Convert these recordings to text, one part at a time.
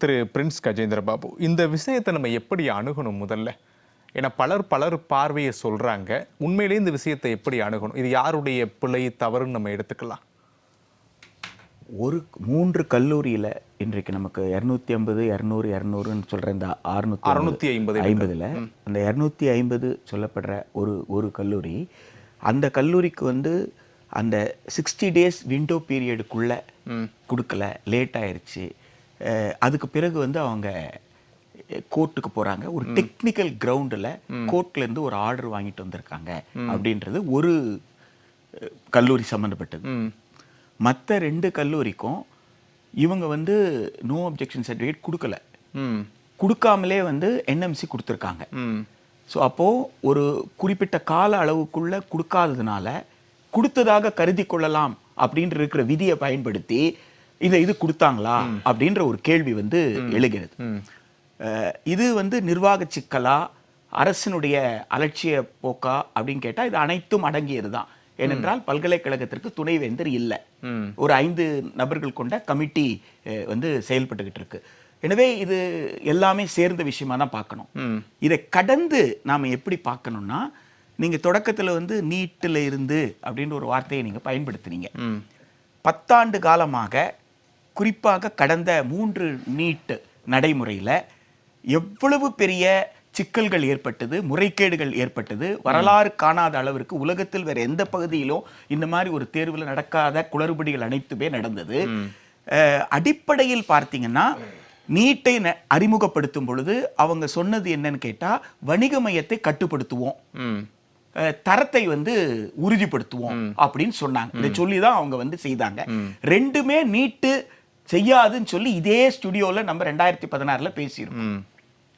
திரு Prince Gajendra Babu, இந்த விஷயத்தை நம்ம எப்படி அணுகணும் முதல்ல? ஏன்னா பலர் பார்வையை சொல்றாங்க. உண்மையிலேயே இந்த விஷயத்தை எப்படி அணுகணும்? இது யாருடைய பிழை தவறுன்னு நம்ம எடுத்துக்கலாம்? ஒரு 3 கல்லூரியில் இன்றைக்கு நமக்கு 250 200 200ன்னு சொல்கிற இந்த 650ல் அந்த 250 சொல்லப்படுற ஒரு கல்லூரி, அந்த கல்லூரிக்கு வந்து அந்த 60 டேஸ் விண்டோ பீரியடுக்குள்ளே கொடுக்கல, லேட் ஆயிடுச்சு. அதுக்கு பிறகு வந்து அவங்க கோர்ட்டுக்கு போகிறாங்க. ஒரு டெக்னிக்கல் கிரவுண்டில் கோர்ட்லேருந்து ஒரு ஆர்டர் வாங்கிட்டு வந்திருக்காங்க அப்படின்றது ஒரு கல்லூரி சம்மந்தப்பட்டது. மற்ற 2 கல்லூரிக்கும் இவங்க வந்து நோ அப்ஜெக்ஷன் சர்டிஃபிகேட் கொடுக்கல, கொடுக்காமலே வந்து என்எம்சி கொடுத்துருக்காங்க. ஸோ அப்போது ஒரு குறிப்பிட்ட கால அளவுக்குள்ளே கொடுக்காததுனால கொடுத்ததாக கருதி கொள்ளலாம் அப்படின்ற இருக்கிற விதியை பயன்படுத்தி இது கொடுத்தாங்களா அப்படின்ற ஒரு கேள்வி வந்து எழுகிறது. இது வந்து நிர்வாக சிக்கலா, அரசினுடைய அலட்சிய போக்கா அப்படின்னு கேட்டால் இது அனைத்தும் அடங்கியது தான். ஏனென்றால் பல்கலைக்கழகத்திற்கு துணைவேந்தர் இல்லை, ஒரு 5 நபர்கள் கொண்ட கமிட்டி வந்து செயல்பட்டுக்கிட்டு இருக்கு. எனவே இது எல்லாமே சேர்ந்த விஷயமா தான் பார்க்கணும். இதை கடந்து நாம் எப்படி பார்க்கணும்னா, நீங்கள் தொடக்கத்தில் வந்து நீட்டில் இருந்து அப்படின்ற ஒரு வார்த்தையை நீங்கள் பயன்படுத்தினீங்க. 10 ஆண்டு காலமாக குறிப்பாக கடந்த 3 நீட் நடைமுறையில் எவ்வளவு பெரிய சிக்கல்கள் ஏற்பட்டது, முறைகேடுகள் ஏற்பட்டது. வரலாறு காணாத அளவிற்கு உலகத்தில் வேற எந்த பகுதியிலும் இந்த மாதிரி ஒரு தேர்வில் நடக்காத குளறுபடிகள் அனைத்துமே நடந்தது. அடிப்படையில் பார்த்தீங்கன்னா, நீட்டை அறிமுகப்படுத்தும் பொழுது அவங்க சொன்னது என்னன்னு கேட்டால், வணிக மையத்தை கட்டுப்படுத்துவோம், தரத்தை வந்து உறுதிப்படுத்துவோம் அப்படின்னு சொன்னாங்க. இதை சொல்லி தான் அவங்க வந்து செய்தாங்க. ரெண்டுமே நீட்டு செய்யாதுன்னு சொல்லி இதே ஸ்டுடியோவில் நம்ம 2016 பேசியிருக்கோம்.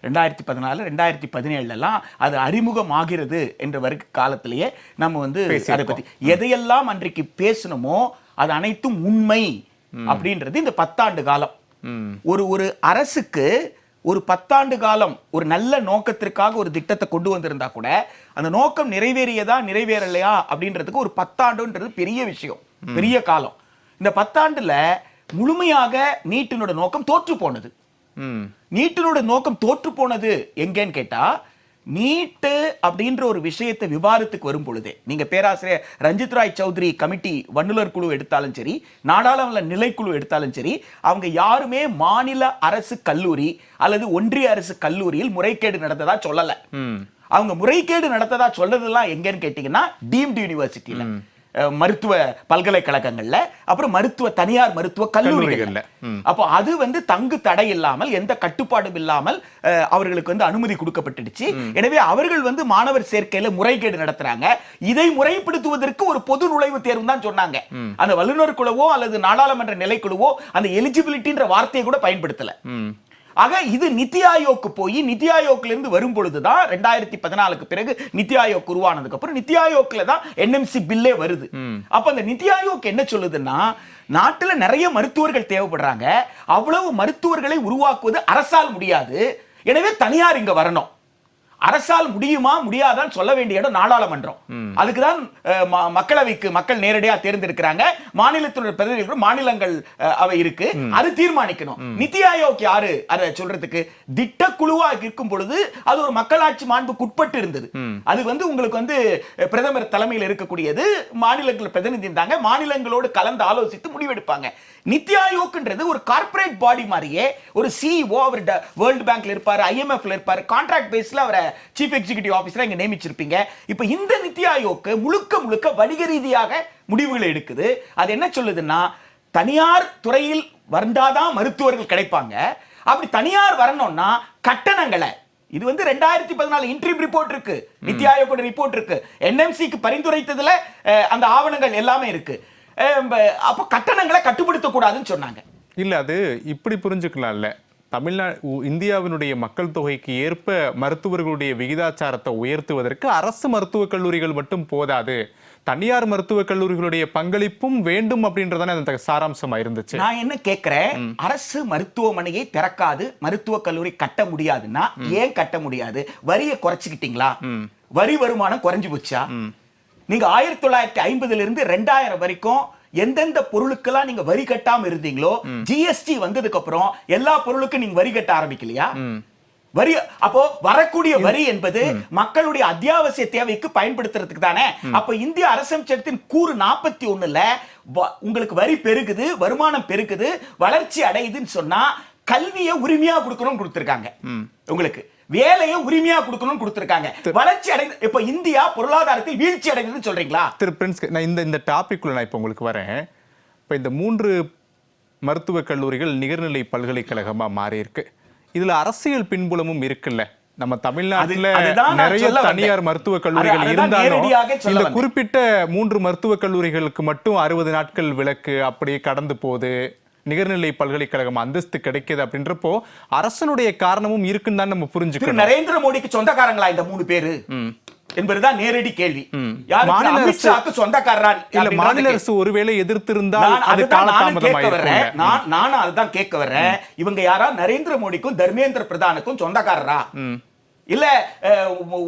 2014 2017 அது அறிமுகமாகிறது என்ற காலத்திலேயே நம்ம வந்து அதை பற்றி எதையெல்லாம் அன்றைக்கு பேசணுமோ அது அனைத்தும் உண்மை அப்படின்றது இந்த 10 ஆண்டு காலம். ஒரு அரசுக்கு ஒரு 10 ஆண்டு காலம் ஒரு நல்ல நோக்கத்திற்காக ஒரு திட்டத்தை கொண்டு வந்திருந்தா கூட அந்த நோக்கம் நிறைவேறியதா நிறைவேறலையா அப்படின்றதுக்கு ஒரு 10 ஆண்டுன்றது பெரிய விஷயம், பெரிய காலம். இந்த 10 ஆண்டுல முழுமையாக நீட்டினோட நோக்கம் தோற்று போனது. நீட்டினோட நோக்கம் தோற்று போனது எங்கன்னு கேட்டா, நீட்டு அப்படின்ற ஒரு விஷயத்தை விவாதத்துக்கு வரும் பொழுதே, நீங்க பேராசிரியர் ரஞ்சித் ராய் சௌத்ரி கமிட்டி வன்னுலர் குழு எடுத்தாலும் சரி, நாடாளுமன்ற நிலைக்குழு எடுத்தாலும் சரி, அவங்க யாருமே மாநில அரசு கல்லூரி அல்லது ஒன்றிய அரசு கல்லூரியில் முறைகேடு நடந்ததா சொல்லல. அவங்க முறைகேடு நடத்ததா சொல்றதெல்லாம் எங்கன்னு கேட்டீங்கன்னா, டீம்டு யூனிவர்சிட்டியில, மருத்துவ பல்கலைக்கழகங்கள்ல, அப்புறம் தனியார் மருத்துவ கல்லூரிகள்ல. அப்போ அது வந்து தங்கு தடை இல்லாமல், எந்த கட்டுப்பாடும் இல்லாமல் அவர்களுக்கு வந்து அனுமதி கொடுக்கப்பட்டுடுச்சு. எனவே அவர்கள் வந்து மாணவர் சேர்க்கையில முறைகேடு நடத்துறாங்க. இதை முறைப்படுத்துவதற்கு ஒரு பொது நுழைவுத் தேர்வு தான் சொன்னாங்க. அந்த வல்லுநர் குழுவோ அல்லது நாடாளுமன்ற நிலைக்குழுவோ அந்த எலிஜிபிலிட்டின்ற வார்த்தையை கூட பயன்படுத்தல. ஆக இது நித்தி ஆயோக்கு போய் நித்தி ஆயோக்ல இருந்து வரும் பொழுதுதான் 2014 பிறகு நித்தி ஆயோக் உருவானதுக்கு அப்புறம் நித்தி ஆயோக்ல தான் என்எம்சி பில்லே வருது. அப்ப அந்த நித்தி ஆயோக் என்ன சொல்லுதுன்னா, நாட்டுல நிறைய மருத்துவர்கள் தேவைப்படுறாங்க, அவ்வளவு மருத்துவர்களை உருவாக்குவது அரசால் முடியாது, எனவே தனியார் இங்க வரணும். அரசால் முடியுமா முடியாதான்னு சொல்ல வேண்டிய இடம் நாடாளுமன்றம். அதுக்குதான் மக்களவைக்கு மக்கள் நேரடியா தேர்ந்தெடுக்கிறாங்க. மாநிலத்தினுடைய பிரதிநிதிகள் மாநிலங்கள் அவை இருக்கு, அது தீர்மானிக்கணும். நித்தி ஆயோக் யாரு அதை சொல்றதுக்கு? திட்டக்குழுவா இருக்கும் பொழுது அது ஒரு மக்களாட்சி மாண்புக்கு உட்பட்டு இருந்தது. அது வந்து உங்களுக்கு வந்து பிரதமர் தலைமையில் இருக்கக்கூடியது, மாநிலங்கள் பிரதிநிதிந்தாங்க, மாநிலங்களோடு கலந்து ஆலோசித்து முடிவெடுப்பாங்க. நித்தி ஆயோக்ன்றது ஒரு கார்ப்பரேட் பாடி மாதிரியே, ஒரு சிஇஓ அவர் வேர்ல்ட் பேங்க்ல இருப்பாரு, ஐஎம்எஃப்ல இருப்பாரு, கான்ட்ராக்ட் பேஸ்ல அவரை சீஃப் எக்ஸிகியூட்டிவ் ஆபீசரா இங்க நியமிச்சிருப்பீங்க. இப்ப இந்த நித்தி ஆயோக் முழுக்க வணிக ரீதியாக முடிவுகளை எடுக்குது. அது என்ன சொல்லுதுன்னா, தனியார் துறையில் வந்தாதான் மருத்துவர்கள் கிடைப்பாங்க. அப்படி தனியார் வரணும்னா கட்டணங்களை, இது வந்து 2014 இன்ட்ரீம் ரிப்போர்ட் இருக்கு, நித்தி ஆயோக் ரிப்போர்ட் இருக்கு, என்எம்சிக்கு பரிந்துரைத்ததுல அந்த ஆவணங்கள் எல்லாமே இருக்கு. அப்ப கட்டணங்களை கட்டுப்படுத்த கூடாதுன்னு சொன்னாங்க. இல்ல, அது இப்படி புரிஞ்சுக்கலாம்ல. இந்தியாவினுடைய மக்கள் தொகைக்கு ஏற்ப மருத்துவர்களுடைய விகிதாச்சாரத்தை உயர்த்துவதற்கு அரசு மருத்துவக் கல்லூரிகள் மட்டும் போதாது, தனியார் மருத்துவக் கல்லூரிகளுடைய பங்களிப்பும் வேண்டும் அப்படின்றதானே அந்த சாராம்சமா இருந்துச்சு. நான் என்ன கேட்கிறேன், அரசு மருத்துவமனையை திறக்காது மருத்துவக் கல்லூரி கட்ட முடியாதுன்னா ஏன் கட்ட முடியாது? வரியை குறைச்சிக்கிட்டீங்களா? வரி வருமானம் குறைஞ்சு போச்சா? நீங்க 1950 இருந்து 2000 வரைக்கும் எந்தெந்த பொருளுக்கெல்லாம் நீங்க வரி கட்டாம இருந்தீங்களோ ஜிஎஸ்டி வந்ததுக்கு அப்புறம் எல்லா பொருளுக்கும் நீங்க வரி கட்ட ஆரம்பிக்கலையா? வரி அப்போ வரக்கூடிய வரி என்பது மக்களுடைய அத்தியாவசிய தேவைக்கு பயன்படுத்துறதுக்கு தானே. அப்ப இந்திய அரசமைச்சகத்தின் கூறு 41ல உங்களுக்கு வரி பெருகுது, வருமானம் பெருகுது, வளர்ச்சி அடையுதுன்னு சொன்னா கல்வியை உரிமையா கொடுக்கணும்னு கொடுத்திருக்காங்க. உங்களுக்கு வேலையை உரிமையா கொடுக்கணும்னு கொடுத்திருக்காங்க. வளர்ச்சி அடை இப்ப இந்தியா பொருளாதாரத்தில் வீழ்ச்சி அடைந்ததுன்னு சொல்றீங்களா? திரு பிரின்ஸ், நான் இந்த டாபிக்குள்ள நான் இப்ப உங்களுக்கு வரேன். இப்ப இந்த 3 மருத்துவக் கல்லூரிகள் நிகர்நிலை பல்கலைக்கழகமா மாறி இருக்கு. இதுல அரசியல் பின்புலமும் இருக்குல்ல. நம்ம தமிழ்நாட்டுல நிறைய தனியார் மருத்துவக் கல்லூரிகள் இருந்தாலும் இந்த குறிப்பிட்ட 3 மருத்துவக் கல்லூரிகளுக்கு மட்டும் 60 நாட்கள் விலக்கு அப்படியே கடந்து போகுது. நிகர்நிலை பல்கலைக்கழகம் அந்தஸ்து கிடைக்குது அப்படின்றப்போ அரசனுடைய காரணமும் இருக்குன்னு தான் நம்ம புரிஞ்சுக்கணும். நரேந்திர மோடிக்கு சொந்தக்காரங்களா இந்த 3 பேரு என்பதுதான் நேரடி கேள்வி. மாநில அரசு ஒருவேளை எதிர்த்திருந்தால் அது காலதாமதமாயிருக்கும். நானும் அதுதான் கேட்க வர்றேன். இவங்க யாரா நரேந்திர மோடிக்கும் தர்மேந்திர பிரதானுக்கும் சொந்தக்காரரா, இல்ல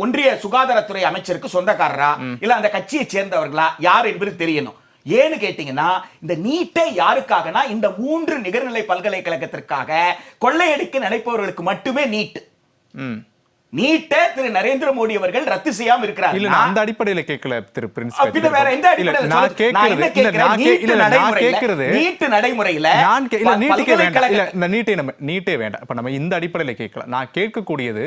ஒன்றிய சுகாதாரத்துறை அமைச்சருக்கு சொந்தக்காரரா, இல்ல அந்த கட்சியை சேர்ந்தவர்களா, யார் என்பது தெரியணும். ஏன்னு கேட்டீங்கன்னா இந்த நீட்டை யாருக்காகனா இந்த 3 நிகர்நிலை பல்கலைக்கழகத்திற்காக கொள்ளையடிக்க நினைப்பவர்களுக்கு மட்டுமே நீட். நீட்டை திரு நரேந்திர மோடி அவர்கள் ரத்து செய்யாம இருக்கிறார். இல்ல அந்த அடிப்படையில கேட்கல திரு பிரின்ஸ். வேற எந்த அடிப்படையில நான் கேக்குறது நீட் நடைமுறையில நீட்டே வேண்டாம். இப்ப நம்ம இந்த அடிப்படையில கேட்கலாம். நான் கேட்கக்கூடியது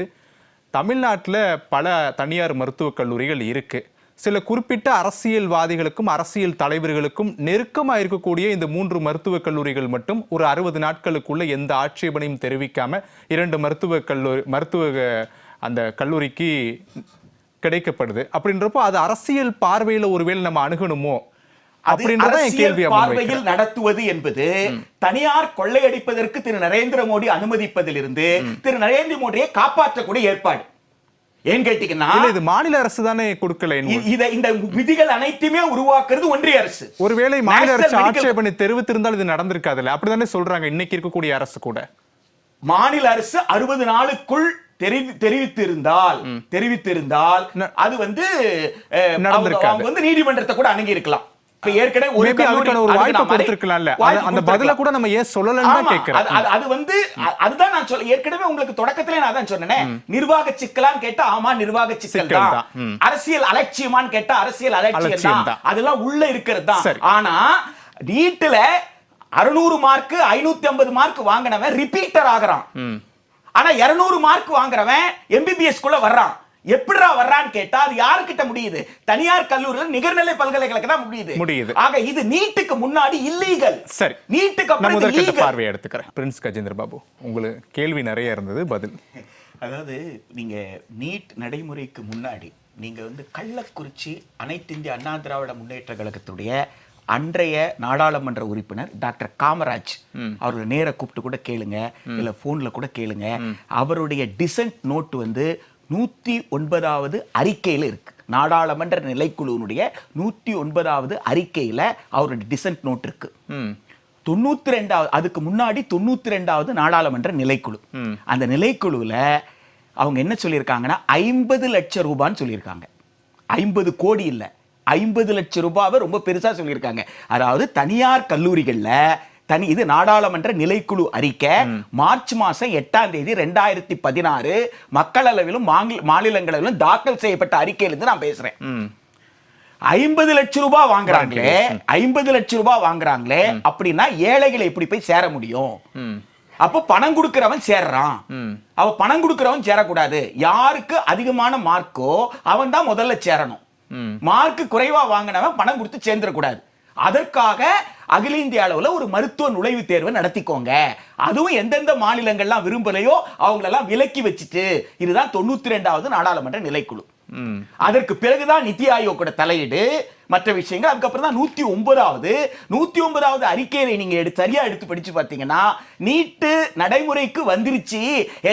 தமிழ்நாட்டுல பல தனியார் மருத்துவக் கல்லூரிகள் இருக்கு. சில குறிப்பிட்ட அரசியல்வாதிகளுக்கும் அரசியல் தலைவர்களுக்கும் நெருக்கமாக இருக்கக்கூடிய இந்த 3 மருத்துவக் கல்லூரிகள் மட்டும் ஒரு 60 நாட்களுக்குள்ள எந்த ஆட்சேபனையும் தெரிவிக்காம 2 மருத்துவ அந்த கல்லூரிக்கு கிடைக்கப்படுது. அப்படின்றப்போ அது அரசியல் பார்வையில ஒருவேளை நம்ம அணுகணுமோ அப்படின்றத கேள்வி. பார்வையில் நடத்துவது என்பது தனியார் கொள்ளையடிப்பதற்கு திரு நரேந்திர மோடி அனுமதிப்பதிலிருந்து திரு நரேந்திர மோடியை காப்பாற்றக்கூடிய ஏற்பாடு. ஏன் கேட்டீங்கன்னா இது மாநில அரசு தானே கொடுக்கல. இந்த விதிகள் அனைத்துமே உருவாக்குறது ஒன்றிய அரசு. ஒருவேளை மாநில அரசு ஆட்சேபனை தெரிவித்திருந்தால் இது நடந்திருக்காதுல்ல. அப்படிதானே சொல்றாங்க இன்னைக்கு இருக்கக்கூடிய அரசு கூட. மாநில அரசு 60 நாளுக்குள் தெரிவித்திருந்தால் அது நீதிமன்றத்தை கூட அணுகி இருக்கலாம். ஏற்கனவே ஒரு வாய்ப்பு கொடுத்திருக்கலாம்ல. அந்த பதில கூட நம்ம ஏன் சொல்லலன்னு கேக்குறேன். அதுதான் நான் சொல்ல ஏற்கனவே உங்களுக்கு தொடக்கத்திலே நான் தான் சொன்னேன். நிர்வாக சிக்கலான்னு கேட்டா ஆமா நிர்வாக சிக்கல் தான். அரசியல் அலட்சியமான்னு கேட்டா அரசியல் அலட்சியம் தான். அதெல்லாம் உள்ள இருக்கிறது தான். ஆனா நீட்ல 600 மார்க் 550 மார்க் வாங்கினவன் ரிப்பீட்டர் ஆகுறான். ஆனா 200 மார்க் வாங்குறவன் எம்பிபிஎஸ் குள்ள வர்றான். எப்படிடா வர்றான்னு கேட்டா அது யாருக்கிட்ட முடியுது? தனியார் கல்லூரியில் நிகர்நிலை பல்கலைக்கழகம் தான் முடியுது. ஆக இது நீட்டுக்கு முன்னாடி இல்லீகல். சரி, நீட்டுக்கு அப்புறம் முதற்கட்ட பார்வையை எடுத்துக்கிறேன். பிரின்ஸ் கஜேந்திர பாபு, உங்களுக்கு கேள்வி நிறைய இருந்தது, பதில். அதாவது நீங்க நீட் நடைமுறைக்கு முன்னாடி நீங்க கள்ளக்குறிச்சி அனைத்து இந்திய அண்ணா திராவிட முன்னேற்ற கழகத்துடைய அன்றைய நாடாளுமன்ற உறுப்பினர் டாக்டர் காமராஜ் அவர்களை நேர கூப்பிட்டு கூட கேளுங்க, இல்ல போன்ல கூட கேளுங்க. அவருடைய டிசன்ட் நோட் 109வது அறிக்கையில இருக்கு. நாடாளுமன்ற நிலைக்குழுவினுடைய 109வது அறிக்கையில அவருடைய டிசன்ட் நோட் இருக்கு. 92வது அதுக்கு முன்னாடி 92வது நாடாளுமன்ற நிலைக்குழு. அந்த நிலைக்குழுவில் அவங்க என்ன சொல்லியிருக்காங்கன்னா 50 லட்சம் ரூபான்னு சொல்லியிருக்காங்க. 50 கோடி இல்லை, 50 லட்சம் ரூபாவை ரொம்ப பெருசா சொல்லியிருக்காங்க. அதாவது தனியார் கல்லூரிகள்ல இது நாடாளுமன்ற நிலைக்குழு அறிக்கை மார்ச் மாசம் 8ஆம் தேதி 2016 மக்களவையிலும் மாநிலங்களவையிலும் தாக்கல் செய்யப்பட்ட அறிக்கையிலிருந்து நான் பேசுறேன். 50 லட்சம் ரூபாய் வாங்குறாங்களே, 50 லட்சம் ரூபாய் வாங்குறாங்களே அப்படின்னா ஏழைகளை எப்படி போய் சேர முடியும்? அப்போ பணம் கொடுக்கிறவன் சேர்றான். அவ பணம் கொடுக்கிறவன் சேரக்கூடாது. யாருக்கு அதிகமான மார்க்கோ அவன் தான் முதல்ல சேரணும். மார்க் குறைவா வாங்கினவன் பணம் கொடுத்து சேர்ந்துடக்கூடாது. அதற்காக அகில இந்திய அளவுல ஒரு மருத்துவ நுழைவுத் தேர்வை நடத்திக்கோங்க. அதுவும் எந்தெந்த மாநிலங்கள்லாம் விரும்பலையோ அவங்களெல்லாம் விலக்கி வச்சுட்டு, இதுதான் 92வது நாடாளுமன்ற நிலைக்குழு. அதற்கு பிறகுதான் நிதி ஆயோகோட தலையீடு, மற்ற விஷயங்கள். அதுக்கப்புறம் தான் 109வது அறிக்கையை நீங்க சரியா எடுத்து படிச்சு பார்த்தீங்கன்னா நீட்டு நடைமுறைக்கு வந்துருச்சு,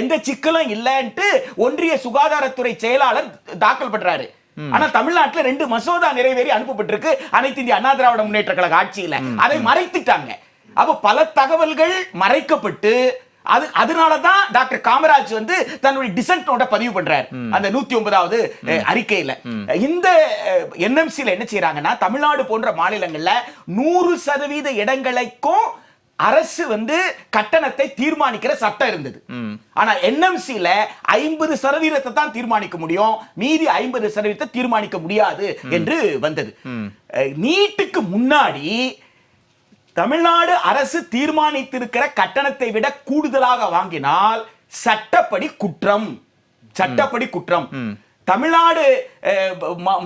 எந்த சிக்கலும் இல்லைன்ட்டு ஒன்றிய சுகாதாரத்துறை செயலாளர் தாக்கல் பண்றாரு. ஆனா தமிழ்நாட்டில் 2 மசோதா நிறைவேறி அனுப்பப்பட்டிருக்கு அனைத்து இந்திய அண்ணா திராவிட முன்னேற்ற கழக ஆட்சியில. அதை மறைத்துட்டாங்க. அப்ப பல தகவல்கள் மறைக்கப்பட்டு அதனாலதான் டாக்டர் காமராஜ் வந்து தன்னுடைய டிசன்ட் நோட்ட பதிவு பண்றாரு அந்த 109வது அறிக்கையில. இந்த என்எம்சில என்ன செய்யறாங்கன்னா, தமிழ்நாடு போன்ற மாநிலங்கள்ல 100% இடங்களுக்கும் அரசு வந்து கட்டணத்தை தீர்மானிக்கிற சட்டம் இருந்தது. ஆனா என்எம்சில 50% தான் தீர்மானிக்க முடியும், மீதி 50% தீர்மானிக்க முடியாது என்று வந்தது. நீட்டுக்கு முன்னாடி தமிழ்நாடு அரசு தீர்மானித்திருக்கிற கட்டணத்தை விட கூடுதலாக வாங்கினால் சட்டப்படி குற்றம். சட்டப்படி குற்றம். தமிழ்நாடு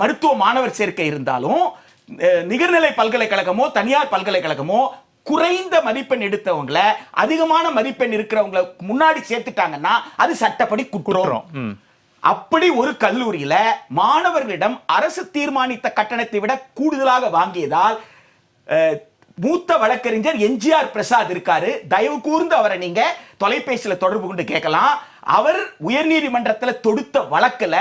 மருத்துவ மாணவர் சேர்க்கை இருந்தாலும் நிகர்நிலை பல்கலைக்கழகமோ தனியார் பல்கலைக்கழகமோ குறைந்த மதிப்பெண் எடுத்தவங்கள அதிகமான மதிப்பெண் இருக்கிறவங்களை முன்னாடி சேர்த்துட்டாங்கன்னா அது சட்டப்படி குற்றம். அப்படி ஒரு கல்லூரியில மாணவர்களிடம் அரசு தீர்மானித்த கட்டணத்தை விட கூடுதலாக வாங்கியதால் மூத்த வழக்கறிஞர் எம்ஜிஆர் பிரசாத் இருக்காரு, தயவு கூர்ந்து அவரை நீங்க தொலைபேசியில தொடர்பு கொண்டு கேட்கலாம். அவர் உயர்நீதிமன்றத்தில் தொடுத்த வழக்குல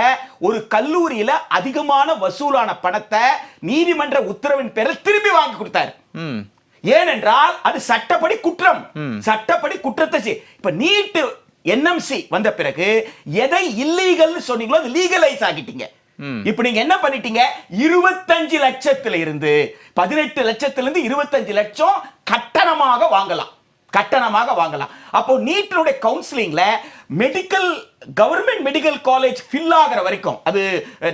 ஒரு கல்லூரியில அதிகமான வசூலான பணத்தை நீதிமன்ற உத்தரவின் பேரில் திரும்பி வாங்கி கொடுத்தாரு. ஏனென்றால் அது சட்டப்படி குற்றம். சட்டப்படி குற்றத்தை இப்ப நீட் என்எம்சி வந்த பிறகு எதை இல்லீகல் சொன்னீங்களோ அது லீகலைஸ் ஆகிட்டீங்க. இப்ப நீங்க என்ன பண்ணிட்டீங்க, 25 லட்சத்துல இருந்து 18 லட்சத்திலிருந்து 25 லட்சம் கட்டணமாக வாங்கலாம். கட்டணமாக வாங்கலாம். அப்போ நீட்டினுடைய கவுன்சிலிங்ல medical government medical college fill ஆகிற வரைக்கும், அது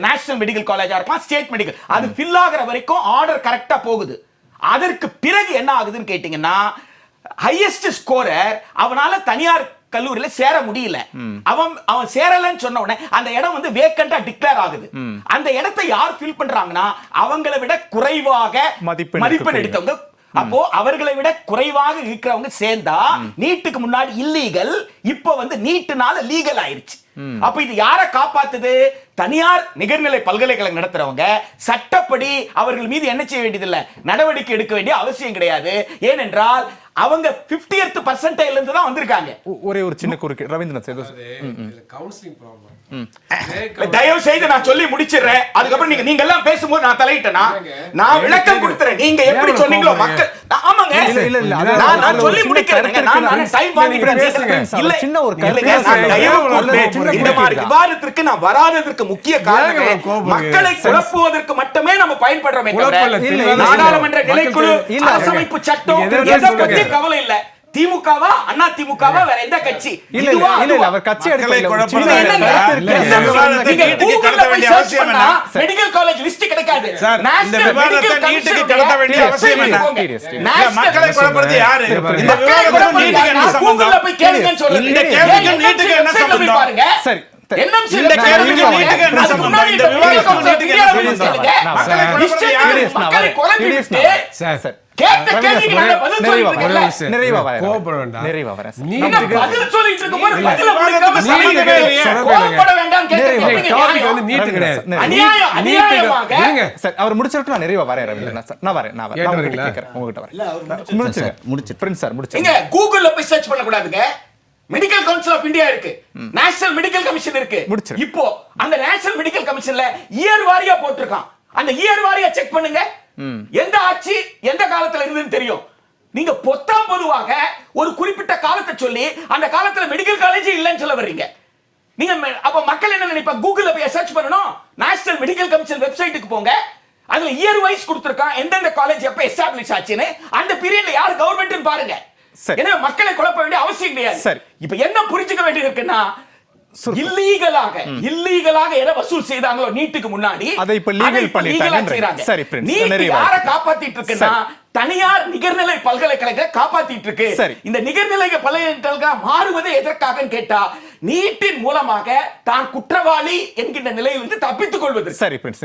நேஷனல் மெடிக்கல் காலேஜா இருக்கலாம், ஸ்டேட் மெடிக்கல், அது ஃபில் ஆகிற வரைக்கும் ஆர்டர் கரெக்டா போகுது. அதற்கு பிறகு என்ன ஆகுதுன்னு கேட்டீங்கன்னா, ஹையஸ்ட் ஸ்கோரர் அவனால தனியார் கல்லூரியில சேர முடியல. அவன் சேரலன்னு சொன்ன உடனே அந்த இடம் வந்து வேக்கண்டா டிக்ளேர் ஆகுது. அந்த இடத்தை யார் ஃபில் பண்றாங்கன்னா அவங்களை விட குறைவாக மதிப்பெண் எடுத்தவங்க. அப்போ அவர்களை விட குறைவாக இருக்கிறவங்க சேர்ந்தா நீட்டுக்கு முன்னாடி இல்லீகல், இப்ப வந்து நீட்டுனால லீகல் ஆயிருச்சு. அப்ப இது யாரை காப்பாத்துது? தனியார் நிகர்நிலை பல்கலைக்கழகம் நடத்துறவங்க சட்டப்படி அவர்கள் மீது என்ன செய்ய வேண்டியதில்லை, நடவடிக்கை எடுக்க வேண்டிய அவசியம் கிடையாது. ஏனென்றால் அவங்க 50th பர்சன்டைல இருந்து தான் வந்திருக்காங்க. ஒரே ஒரு சின்ன குறுக்கு ரவீந்திரன் கவுன்சிலிங் ப்ராப்ளம். தயவு செய்து நான் சொல்லி முடிச்சிடுறேன். அதுக்கப்புறம் நீங்க எல்லாம் பேசும்போது நான் தலையிட்டேனா நான் விளக்கம் கொடுத்துறேன். நீங்க எப்படி சொன்னீங்களோ மக்கள். ஆமாங்க, நான் சொல்லி முடிக்கிறேன். நான் டைம் வாங்கிக்கிறேன். இல்ல சின்ன ஒரு இந்த மாதிரி விவாதத்திற்கு நான் வராததற்கு முக்கிய காரணம் மக்களை குழப்புவதற்கு மட்டுமே நம்ம பயன்படுறோமே தவிர நாடாளுமன்ற நிலைக்குழு, அரசமைப்பு சட்டம் எதை பத்தி கவலை இல்ல. திமுகவா அண்ணா திமுகவா வேற எந்த கட்சி? இல்ல அவர் கட்சி மெடிக்கல் காலேஜ் லிஸ்ட் கிடைக்காது. இந்த விவாதத்தை நீட்டுக்கு கடத்த வேண்டிய அவசியம் என்ன? மக்களை குழப்பறது யாரு? இந்த விவாதத்துக்கு நீட்டுக்கு என்ன சம்பந்தம்? கூகுள்ல போய் கேளுங்கன்னு சொல்றேன். இந்த கேள்விக்கு நீட்டுக்கு என்ன சம்பந்தம்? பாருங்க. சரி, இந்த கேள்விக்கு நீட்டுக்கு என்ன சம்பந்தம்? இந்த விவாதத்துக்கு நீட்டுக்கு என்ன சம்பந்தம்? மக்களை குழப்பறது யாரு? மக்களை குழப்பிட்டு சார் கேட்ட கேள்விக்கு நான் பதில் சொல்லிட்டு இருக்கேன். நிறைவா வரேன். நீங்க பதில் சொல்லிட்டு இருக்கும்போது பதில முடிக்காம கோபப்பட வேண்டாம் கேக்குறீங்க. நீட்டு கிடையாது. அநியாயமாக சார் அவர் முடிச்சிட்டு நான் நிறைவா வரேன். ரவீந்திரன் சார் நான் வரேன். கேக்குறேன் உங்ககிட்ட வரேன். முடிச்சு பிரின்ஸ் சார் முடிச்சு. நீங்க கூகுள்ல போய் சர்ச் பண்ண கூடாதுங்க. மெடிக்கல் கவுன்சில் ஆஃப் இந்தியா இருக்கு, நேஷனல் மெடிக்கல் கமிஷன் இருக்கு. இப்போ அந்த நேஷனல் மெடிக்கல் கமிஷன்ல இயர் வாரியா போட்டுருக்கான். அந்த இயர் வாரியா செக் பண்ணுங்க. எந்த ஆட்சி எந்த காலத்துல இருந்துன்னு தெரியும். நீங்க பொத்தாம் பொதுவாக ஒரு குறிப்பிட்ட காலத்தை சொல்லி அந்த காலத்துல மெடிக்கல் காலேஜ் இல்லைன்னு சொல்ல வர்றீங்க. நீங்க அப்ப மக்கள் என்ன நினைப்பாங்க? கூகுள்ல போய் சர்ச் பண்ணணும். நேஷனல் மெடிக்கல் கமிஷன் வெப்சைட்டுக்கு போங்க. அதுல இயர் வைஸ் கொடுத்திருக்கான், எந்தெந்த காலேஜ் எப்ப எஸ்டாப்லிஷ் ஆச்சுன்னு, அந்த பீரியட்ல யார் கவர்மெண்ட்னு பாருங்க. எனவே மக்களை குழப்ப வேண்டிய அவசியம் கிடையாது. இப்ப என்ன புரிஞ்சுக்க வேண்டியது இருக்குன்னா, இல்லீகலாக எதை வசூல் செய்தாங்களோ நீட்டுக்கு முன்னாடி அதை இப்ப லீகல் பண்ணிட்டாங்க. சரி பிரின்ஸ், நீட் யாரை காப்பாத்திட்டு இருக்குன்னா தனியார் நிகர்நிலை பல்கலைக்கழகம் காப்பாத்திட்டு இருக்கு. இந்த நிகர்நிலை பல்கலைக்கழகம் மாறுவது எதற்காக கேட்டா நீட்டின் மூலமாக தான் குற்றவாளி என்கின்ற நிலையிலிருந்து தப்பித்துக் கொள்வது. சரி பிரின்ஸ்.